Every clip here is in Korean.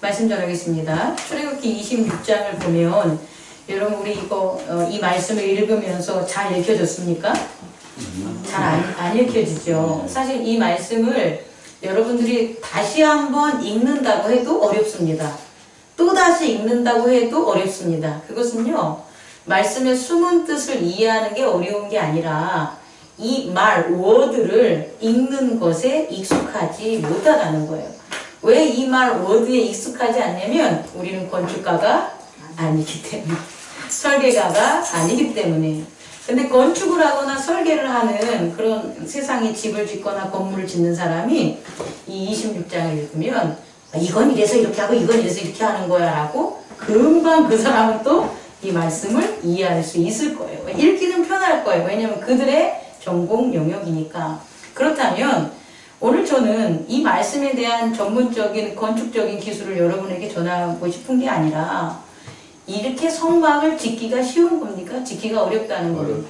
말씀 전하겠습니다. 출애굽기 26장을 보면 여러분 우리 이거 이 말씀을 읽으면서 잘 읽혀졌습니까? 잘 안 읽혀지죠. 사실 이 말씀을 여러분들이 다시 한번 읽는다고 해도 어렵습니다. 또다시 읽는다고 해도 어렵습니다. 그것은요, 말씀의 숨은 뜻을 이해하는 게 어려운 게 아니라 이 말, 워드를 읽는 것에 익숙하지 못하다는 거예요. 왜 이 말, 워드에 익숙하지 않냐면 우리는 건축가가 아니기 때문에, 설계가가 아니기 때문에. 근데 건축을 하거나 설계를 하는 그런 세상에 집을 짓거나 건물을 짓는 사람이 이 26장을 읽으면 이건 이래서 이렇게 하고 이건 이래서 이렇게 하는 거야 라고 금방 그 사람은 또 이 말씀을 이해할 수 있을 거예요. 읽기는 편할 거예요. 왜냐하면 그들의 전공 영역이니까. 그렇다면 오늘 저는 이 말씀에 대한 전문적인 건축적인 기술을 여러분에게 전하고 싶은 게 아니라 이렇게 성막을 짓기가 쉬운 겁니까? 짓기가 어렵다는 거예요.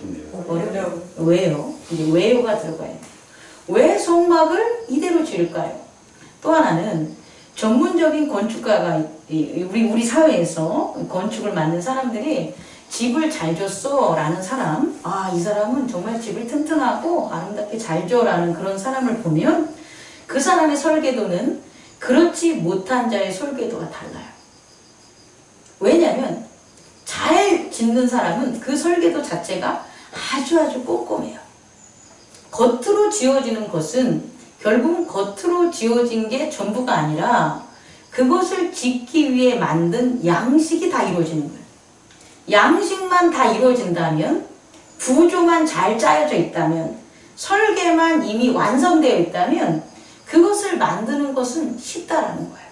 어렵네요. 왜요? 이제 왜요가 들어가야 돼요. 왜 성막을 이대로 지을까요? 또 하나는 전문적인 건축가가 우리 사회에서 건축을 만든 사람들이 집을 잘 줬어 라는 사람, 이 사람은 정말 집을 튼튼하고 아름답게 잘 줘 라는 그런 사람을 보면 그 사람의 설계도는 그렇지 못한 자의 설계도가 달라요. 왜냐하면 잘 짓는 사람은 그 설계도 자체가 아주 꼼꼼해요. 겉으로 지어지는 것은 결국은 겉으로 지어진 게 전부가 아니라 그것을 짓기 위해 만든 양식이 다 이루어지는 거예요. 양식만 다 이루어진다면, 구조만 잘 짜여져 있다면, 설계만 이미 완성되어 있다면 그것을 만드는 것은 쉽다라는 거예요.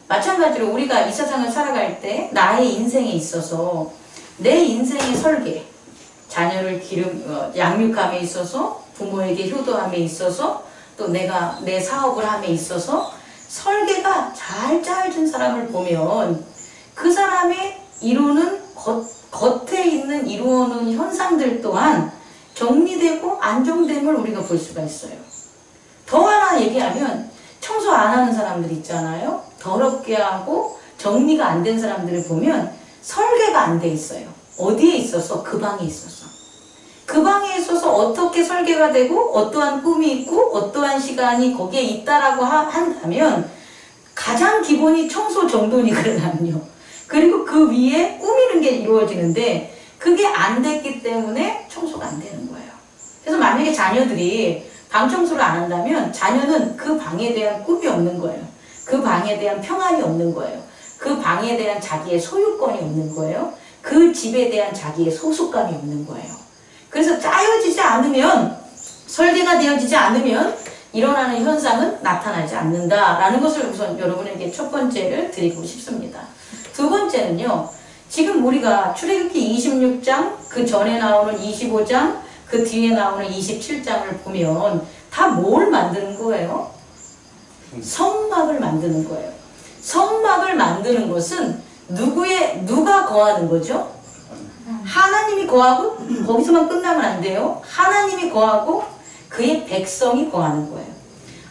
마찬가지로 우리가 이 세상을 살아갈 때 나의 인생에 있어서 내 인생의 설계, 자녀를 양육함에 있어서, 부모에게 효도함에 있어서, 또 내가 내 사업을 함에 있어서 설계가 잘 짜여진 사람을 보면 그 사람의 이루는 겉에 있는 이루어놓은 현상들 또한 정리되고 안정됨을 우리가 볼 수가 있어요. 더 하나 얘기하면 청소 안 하는 사람들 있잖아요. 더럽게 하고 정리가 안 된 사람들을 보면 설계가 안 돼 있어요. 어디에 있어서? 그 방에 있어서. 그 방에 있어서 어떻게 설계가 되고 어떠한 꿈이 있고 어떠한 시간이 거기에 있다라고 한다면 가장 기본이 청소 정돈이거든요. 그리고 그 위에 꾸미는 게 이루어지는데 그게 안 됐기 때문에 청소가 안 되는 거예요. 그래서 만약에 자녀들이 방 청소를 안 한다면 자녀는 그 방에 대한 꿈이 없는 거예요. 그 방에 대한 평안이 없는 거예요. 그 방에 대한 자기의 소유권이 없는 거예요. 그 집에 대한 자기의 소속감이 없는 거예요. 그래서 짜여지지 않으면, 설계가 되어지지 않으면 일어나는 현상은 나타나지 않는다라는 것을 우선 여러분에게 첫 번째를 드리고 싶습니다. 두 번째는요, 지금 우리가 출애굽기 26장, 그 전에 나오는 25장, 그 뒤에 나오는 27장을 보면 다 뭘 만드는 거예요? 성막을 만드는 거예요. 성막을 만드는 것은 누가 거하는 거죠? 하나님이 거하고, 거기서만 끝나면 안 돼요. 하나님이 거하고 그의 백성이 거하는 거예요.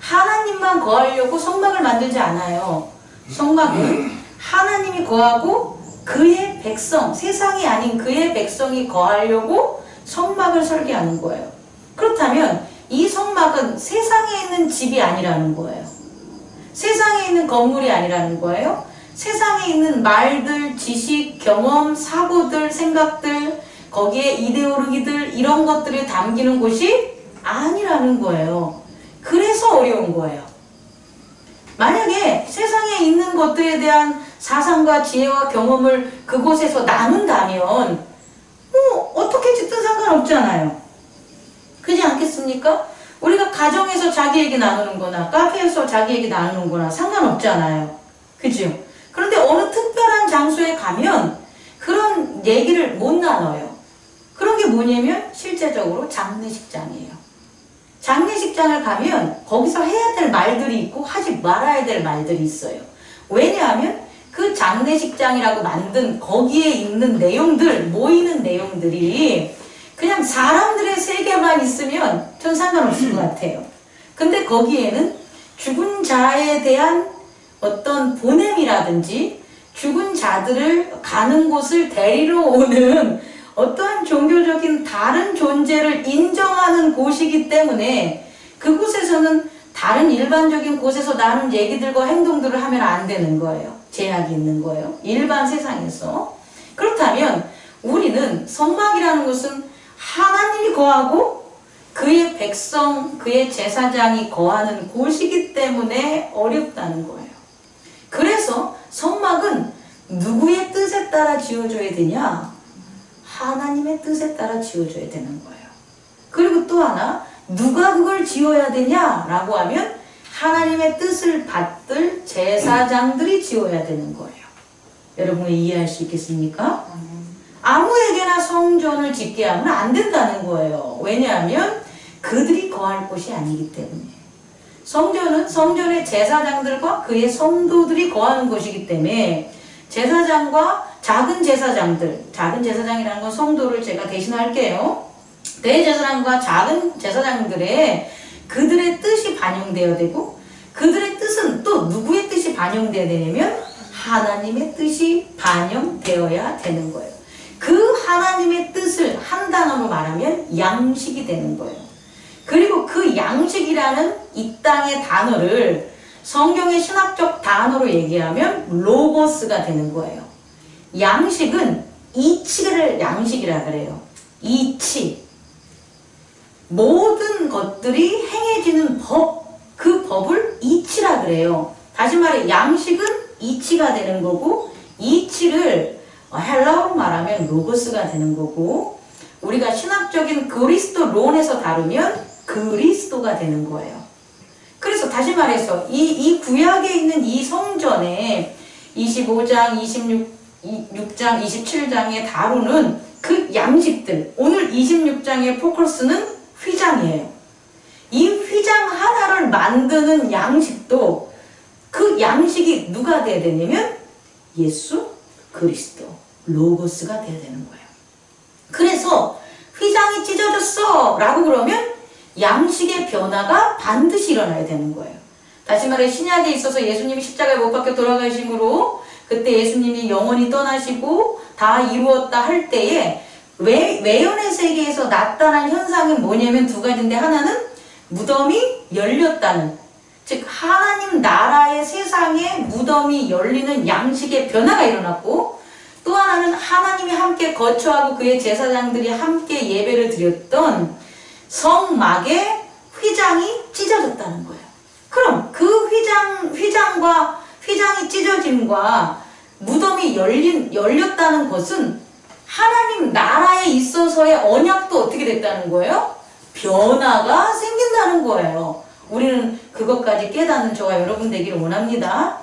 하나님만 거하려고 성막을 만들지 않아요. 성막은 하나님이 거하고 그의 백성, 세상이 아닌 그의 백성이 거하려고 성막을 설계하는 거예요. 그렇다면 이 성막은 세상에 있는 집이 아니라는 거예요. 세상에 있는 건물이 아니라는 거예요. 세상에 있는 말들, 지식, 경험, 사고들, 생각들, 거기에 이데올로기들, 이런 것들이 담기는 곳이 아니라는 거예요. 그래서 어려운 거예요. 만약에 세상에 있는 것들에 대한 사상과 지혜와 경험을 그곳에서 나눈다면 어떻게 짓든 상관없잖아요. 그렇지 않겠습니까? 우리가 가정에서 자기 얘기 나누는 거나 카페에서 자기 얘기 나누는 거나 상관없잖아요. 그죠? 그런데 어느 특별한 장소에 가면 그런 얘기를 못 나눠요. 그런 게 뭐냐면 실제적으로 장례식장이에요. 장례식장을 가면 거기서 해야 될 말들이 있고 하지 말아야 될 말들이 있어요. 왜냐하면 그 장례식장이라고 만든 거기에 있는 내용들, 모이는 내용들이 그냥 사람들의 세계만 있으면 전 상관없을 것 같아요. 근데 거기에는 죽은 자에 대한 어떤 보냄이라든지 죽은 자들을 가는 곳을 데리러 오는 어떠한 종교적인 다른 존재를 인정하는 곳이기 때문에 그곳에서는 다른 일반적인 곳에서 나눈 얘기들과 행동들을 하면 안 되는 거예요. 제약이 있는 거예요. 일반 세상에서. 그렇다면 우리는 성막이라는 것은 하나님이 거하고 그의 백성, 그의 제사장이 거하는 곳이기 때문에 어렵다는 거예요. 그래서 성막은 누구의 뜻에 따라 지어져야 되냐? 하나님의 뜻에 따라 지어져야 되는 거예요. 그리고 또 하나, 누가 그걸 지어야 되냐라고 하면 하나님의 뜻을 받들 제사장들이 지어야 되는 거예요. 여러분이 이해할 수 있겠습니까? 아무에게나 성전을 짓게 하면 안 된다는 거예요. 왜냐하면 그들이 거할 곳이 아니기 때문에. 성전은 성전의 제사장들과 그의 성도들이 거하는 곳이기 때문에 제사장과 작은 제사장들, 작은 제사장이라는 건 성도를 제가 대신할게요. 대제사장과 작은 제사장들의 그들의 뜻이 반영되어야 되고 그들의 뜻은 또 누구의 뜻이 반영되어야 되냐면 하나님의 뜻이 반영되어야 되는 거예요. 그 하나님의 뜻을 한 단어로 말하면 양식이 되는 거예요. 그리고 그 양식이라는 이 땅의 단어를 성경의 신학적 단어로 얘기하면 로고스가 되는 거예요. 양식은 이치를 양식이라 그래요. 이치. 모든 것들이 행해지는 법, 그 법을 이치라 그래요. 다시 말해 양식은 이치가 되는 거고 이치를 헬라어로 말하면 로고스가 되는 거고 우리가 신학적인 그리스도론에서 다루면 그리스도가 되는 거예요. 그래서 다시 말해서 이 구약에 있는 이 성전에 25장, 26장, 27장에 다루는 그 양식들, 오늘 26장의 포커스는 휘장이에요. 이 휘장 하나를 만드는 양식도 그 양식이 누가 돼야 되냐면 예수 그리스도 로고스가 돼야 되는 거예요. 그래서 휘장이 찢어졌어 라고 그러면 양식의 변화가 반드시 일어나야 되는 거예요. 다시 말해 신약에 있어서 예수님이 십자가에 못 박혀 돌아가심으로 그때 예수님이 영원히 떠나시고 다 이루었다 할 때에 외연의 세계에서 나타난 현상은 뭐냐면 두 가지인데 하나는 무덤이 열렸다는, 즉 하나님 나라의 세상에 무덤이 열리는 양식의 변화가 일어났고 또 하나는 하나님이 함께 거처하고 그의 제사장들이 함께 예배를 드렸던 성막의 휘장이 찢어졌다는 거예요. 그럼 그 휘장이 찢어짐과 무덤이 열렸다는 것은 하나님 나라에 있어서의 언약도 어떻게 됐다는 거예요? 변화가 생긴다는 거예요. 우리는 그것까지 깨닫는 저와 여러분 되기를 원합니다.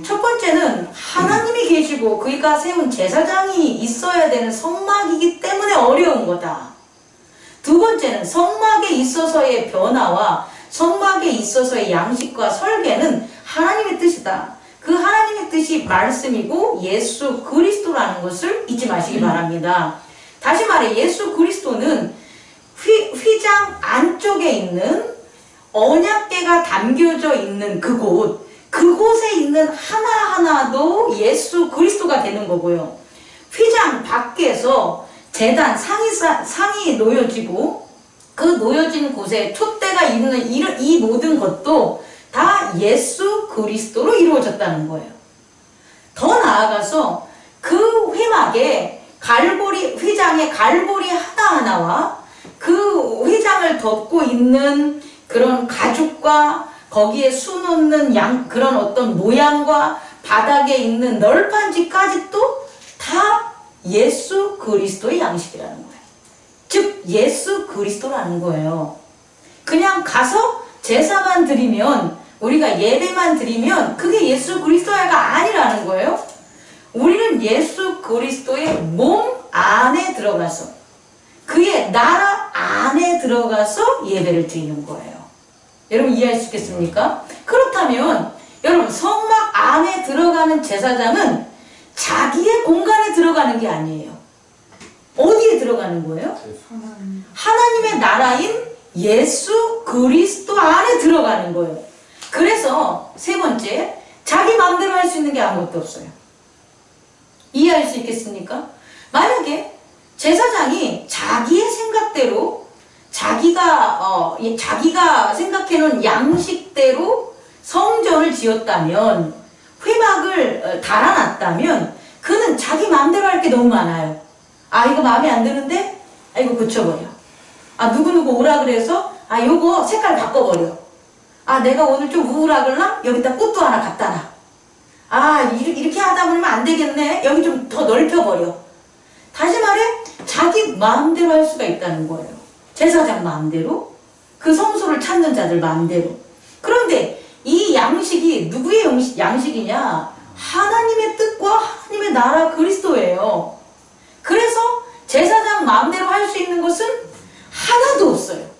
첫 번째는 하나님이 계시고 그가 세운 제사장이 있어야 되는 성막이기 때문에 어려운 거다. 두 번째는 성막에 있어서의 변화와 성막에 있어서의 양식과 설계는 하나님의 뜻이다. 그 하나님의 뜻이 말씀이고 예수 그리스도라는 것을 잊지 마시기 바랍니다. 다시 말해 예수 그리스도는 휘장 안쪽에 있는 언약궤가 담겨져 있는 그곳에 있는 하나하나도 예수 그리스도가 되는 거고요. 휘장 밖에서 제단 상이 놓여지고 그 놓여진 곳에 촛대가 있는 이 모든 것도 다 예수 그리스도로 이루어졌다는 거예요. 더 나아가서 그 휘막에 휘장의 갈보리 하나하나와 그 휘장을 덮고 있는 그런 가죽과 거기에 수놓는 그런 어떤 모양과 바닥에 있는 널판지까지도 다 예수 그리스도의 양식이라는 거예요. 즉 예수 그리스도라는 거예요. 그냥 가서 제사만 드리면 우리가 예배만 드리면 그게 예수 그리스도가 아니라는 거예요. 우리는 예수 그리스도의 몸 안에 들어가서 그의 나라 안에 들어가서 예배를 드리는 거예요. 여러분 이해할 수 있겠습니까? 그렇다면 여러분 성막 안에 들어가는 제사장은 자기의 공간에 들어가는 게 아니에요. 어디에 들어가는 거예요? 하나님의 나라인 예수 그리스도 안에 들어가는 거예요. 그래서 세 번째, 자기 마음대로 할 수 있는 게 아무것도 없어요. 이해할 수 있겠습니까? 만약에 제사장이 자기의 생각대로 자기가 생각해놓은 양식대로 성전을 지었다면, 회막을 달아놨다면 그는 자기 마음대로 할 게 너무 많아요. 아, 이거 마음에 안 드는데? 아, 이거 고쳐버려. 아, 누구누구 오라 그래서 아, 요거 색깔 바꿔버려. 아, 내가 오늘 좀 우울하걸라? 여기다 꽃도 하나 갖다 놔. 아, 이렇게 하다 보면 안 되겠네. 여기 좀 더 넓혀버려. 다시 말해, 자기 마음대로 할 수가 있다는 거예요. 제사장 마음대로, 그 성소를 찾는 자들 마음대로. 그런데 이 양식이 누구의 양식이냐? 하나님의 뜻과 하나님의 나라 그리스도예요. 그래서 제사장 마음대로 할 수 있는 것은 하나도 없어요.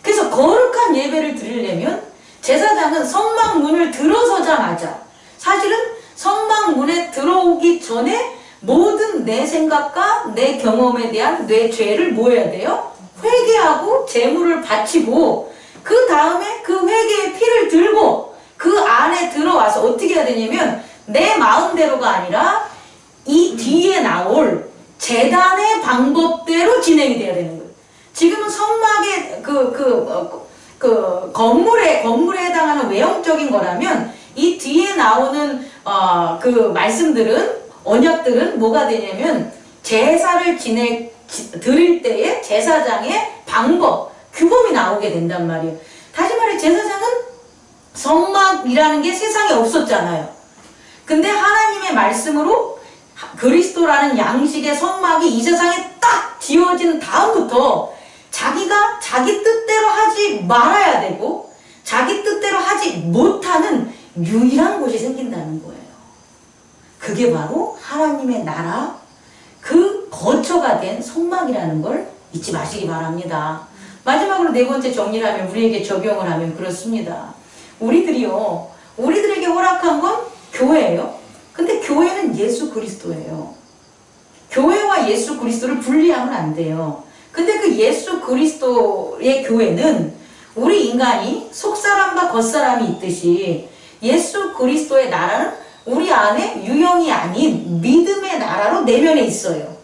그래서 거룩한 예배를 드리려면 제사장은 성막문을 들어서자마자, 사실은 성막문에 들어오기 전에 모든 내 생각과 내 경험에 대한 내 죄를 뭐 해야 돼요? 회개하고 제물을 바치고, 그 다음에 그 회개의 피를 들고 그 안에 들어와서 어떻게 해야 되냐면, 내 마음대로가 아니라 이 뒤에 나올 제단의 방법대로 진행이 돼야 되는 거예요. 지금은 성막의 건물에 해당하는 외형적인 거라면, 이 뒤에 나오는 그 말씀들은, 언약들은 뭐가 되냐면 제사를 드릴 때에 제사장의 방법, 규범이 나오게 된단 말이에요. 다시 말해, 제사장은 성막이라는 게 세상에 없었잖아요. 근데 하나님의 말씀으로 그리스도라는 양식의 성막이 이 세상에 딱 지어진 다음부터 자기가 자기 뜻대로 하지 말아야 되고 자기 뜻대로 하지 못하는 유일한 곳이 생긴다는 거예요. 그게 바로 하나님의 나라, 그 거처가 된 성막이라는 걸 잊지 마시기 바랍니다. 마지막으로 네 번째 정리를 하면, 우리에게 적용을 하면 그렇습니다. 우리들에게 허락한 건 교회예요. 근데 교회는 예수 그리스도예요. 교회와 예수 그리스도를 분리하면 안 돼요. 근데 그 예수 그리스도의 교회는 우리 인간이 속사람과 겉사람이 있듯이, 예수 그리스도의 나라는 우리 안에 유형이 아닌 믿음의 나라로 내면에 있어요.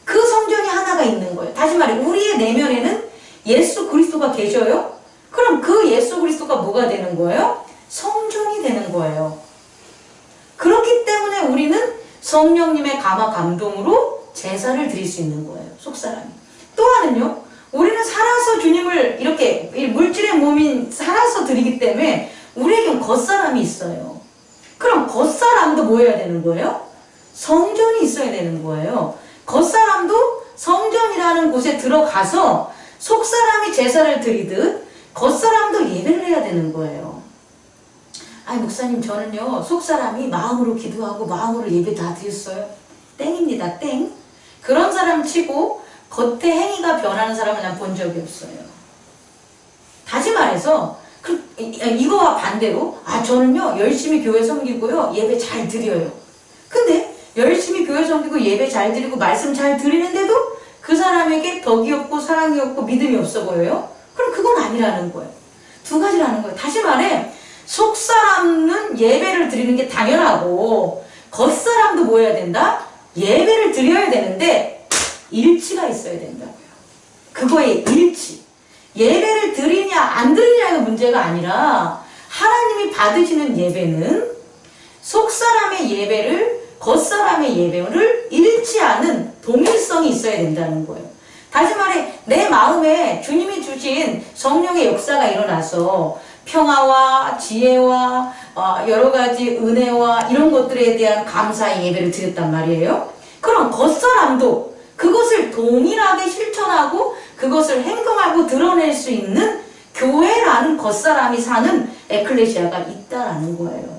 그 성전이 하나가 있는 거예요. 다시 말해, 우리의 내면에는 예수 그리스도가 계셔요. 그럼 그 예수 그리스도가 뭐가 되는 거예요? 성전이 되는 거예요. 그렇기 때문에 우리는 성령님의 감화 감동으로 제사를 드릴 수 있는 거예요. 속사람이. 또 하나는요, 우리는 살아서 주님을 이렇게 물질의 몸인 살아서 드리기 때문에 우리에겐 겉사람이 있어요. 그럼 겉사람도 뭐 해야 되는 거예요? 성전이 있어야 되는 거예요. 겉사람도 성전이라는 곳에 들어가서 속사람이 제사를 드리듯 겉사람도 예배를 해야 되는 거예요. 아니, 목사님, 저는요 속사람이 마음으로 기도하고 마음으로 예배 다 드렸어요. 땡입니다. 땡. 그런 사람 치고 겉에 행위가 변하는 사람은 난 본 적이 없어요. 다시 말해서 이거와 반대로, 저는요 열심히 교회 섬기고요 예배 잘 드려요. 근데 열심히 교회 섬기고 예배 잘 드리고 말씀 잘 드리는데도 그 사람에게 덕이 없고 사랑이 없고 믿음이 없어 보여요? 그럼 그건 아니라는 거예요. 두 가지라는 거예요. 다시 말해, 속사람은 예배를 드리는 게 당연하고 겉사람도 뭐 해야 된다? 예배를 드려야 되는데 일치가 있어야 된다고요. 그거의 일치. 예배를 드리냐 안 드리냐가 문제가 아니라, 하나님이 받으시는 예배는 속사람의 예배를 겉사람의 예배를 일치하는 동일성이 있어야 된다는 거예요. 다시 말해, 내 마음에 주님이 주신 성령의 역사가 일어나서 평화와 지혜와 여러 가지 은혜와 이런 것들에 대한 감사의 예배를 드렸단 말이에요. 그럼 겉사람도 그것을 동일하게 실천하고 그것을 행동하고 드러낼 수 있는 교회라는 겉사람이 사는 에클레시아가 있다라는 거예요.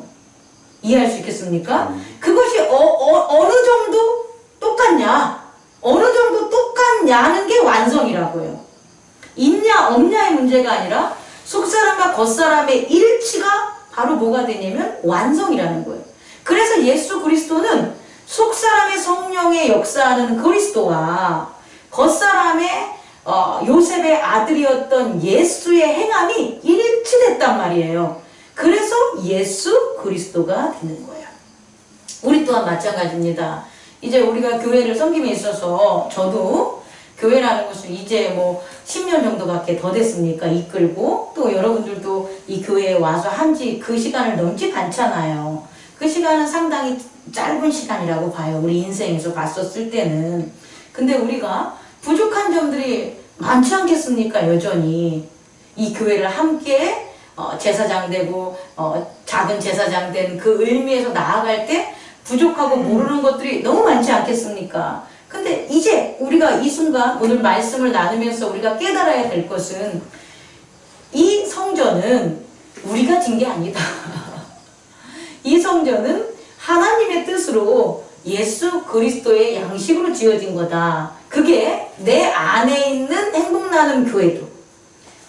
이해할 수 있겠습니까? 그것이 어느 정도 똑같냐, 어느 정도 똑같냐는 게 완성이라고요. 있냐 없냐의 문제가 아니라 속사람과 겉사람의 일치가 바로 뭐가 되냐면 완성이라는 거예요. 그래서 예수 그리스도는 속사람의 성령의 역사하는 그리스도와 겉사람의 요셉의 아들이었던 예수의 행함이 일치됐단 말이에요. 그래서 예수 그리스도가 되는 거예요. 우리 또한 마찬가지입니다. 이제 우리가 교회를 섬김에 있어서 저도 교회라는 것은 이제 뭐 10년 정도밖에 더 됐습니까? 이끌고 또 여러분들도 이 교회에 와서 한지 그 시간을 넘지 않잖아요. 그 시간은 상당히 짧은 시간이라고 봐요. 우리 인생에서 봤었을 때는. 근데 우리가 부족한 점들이 많지 않겠습니까? 여전히 이 교회를 함께 제사장 되고 작은 제사장 된 그 의미에서 나아갈 때 부족하고 모르는 것들이 너무 많지 않겠습니까? 근데 이제 우리가 이 순간 오늘 말씀을 나누면서 우리가 깨달아야 될 것은 이 성전은 우리가 진 게 아니다. 이 성전은 하나님의 뜻으로 예수 그리스도의 양식으로 지어진 거다. 그게 내 안에 있는 행복나눔 교회도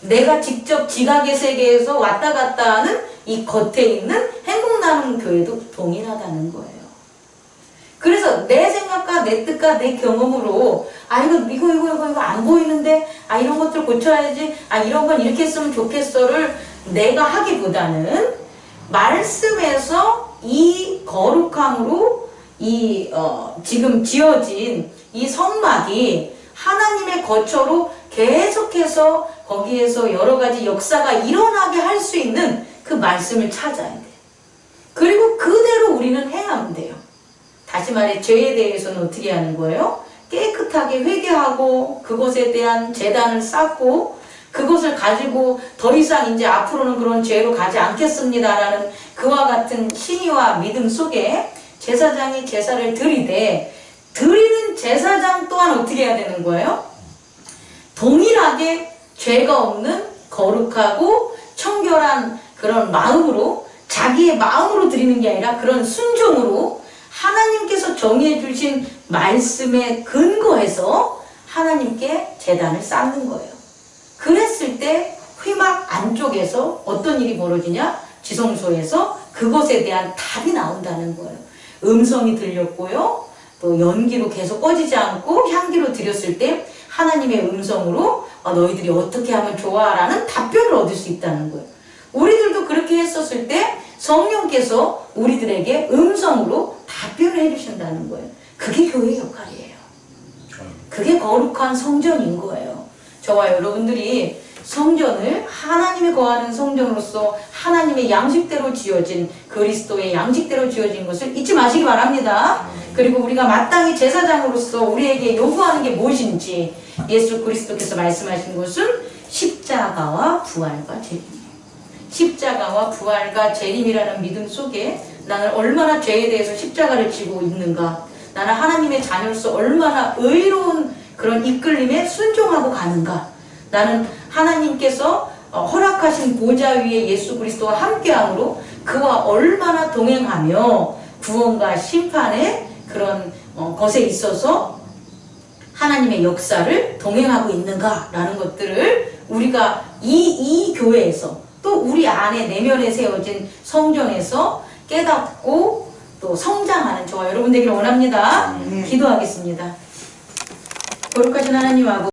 내가 직접 지각의 세계에서 왔다 갔다 하는 이 겉에 있는 행복나눔 교회도 동일하다는 거예요. 그래서 내 생각과 내 뜻과 내 경험으로 이거 안 보이는데 이런 것들 고쳐야지 이런 건 이렇게 했으면 좋겠어를 내가 하기보다는 말씀에서 이 거룩함으로 지금 지어진 이 성막이 하나님의 거처로 계속해서 거기에서 여러 가지 역사가 일어나게 할 수 있는 그 말씀을 찾아야 돼. 그리고 그대로 우리는 행하면 돼요. 다시 말해 죄에 대해서는 어떻게 하는 거예요? 깨끗하게 회개하고 그것에 대한 제단을 쌓고 그것을 가지고 더 이상 이제 앞으로는 그런 죄로 가지 않겠습니다라는 그와 같은 신의와 믿음 속에 제사장이 제사를 드리되 드리는 제사장 또한 어떻게 해야 되는 거예요? 동일하게 죄가 없는 거룩하고 청결한 그런 마음으로 자기의 마음으로 드리는 게 아니라 그런 순종으로 하나님께서 정해 주신 말씀에 근거해서 하나님께 제단을 쌓는 거예요. 그랬을 때 회막 안쪽에서 어떤 일이 벌어지냐? 지성소에서 그것에 대한 답이 나온다는 거예요. 음성이 들렸고요. 또 연기로 계속 꺼지지 않고 향기로 드렸을 때 하나님의 음성으로 너희들이 어떻게 하면 좋아? 라는 답변을 얻을 수 있다는 거예요. 우리들도 그렇게 했었을 때 성령께서 우리들에게 음성으로 답변을 해주신다는 거예요. 그게 교회의 역할이에요. 그게 거룩한 성전인 거예요. 저와 여러분들이 성전을 하나님이 거하는 성전으로서 하나님의 양식대로 지어진 그리스도의 양식대로 지어진 것을 잊지 마시기 바랍니다. 그리고 우리가 마땅히 제사장으로서 우리에게 요구하는 게 무엇인지 예수 그리스도께서 말씀하신 것은 십자가와 부활과 재림이에요. 십자가와 부활과 재림이라는 믿음 속에 나는 얼마나 죄에 대해서 십자가를 지고 있는가, 나는 하나님의 자녀로서 얼마나 의로운 그런 이끌림에 순종하고 가는가, 나는 하나님께서 허락하신 보좌 위에 예수 그리스도와 함께함으로 그와 얼마나 동행하며 구원과 심판의 그런 것에 있어서 하나님의 역사를 동행하고 있는가라는 것들을 우리가 이 교회에서 또 우리 안에 내면에 세워진 성전에서 깨닫고 또 성장하는 저와 여러분 되기를 원합니다. 기도하겠습니다. 거룩하신 하나님 아버지,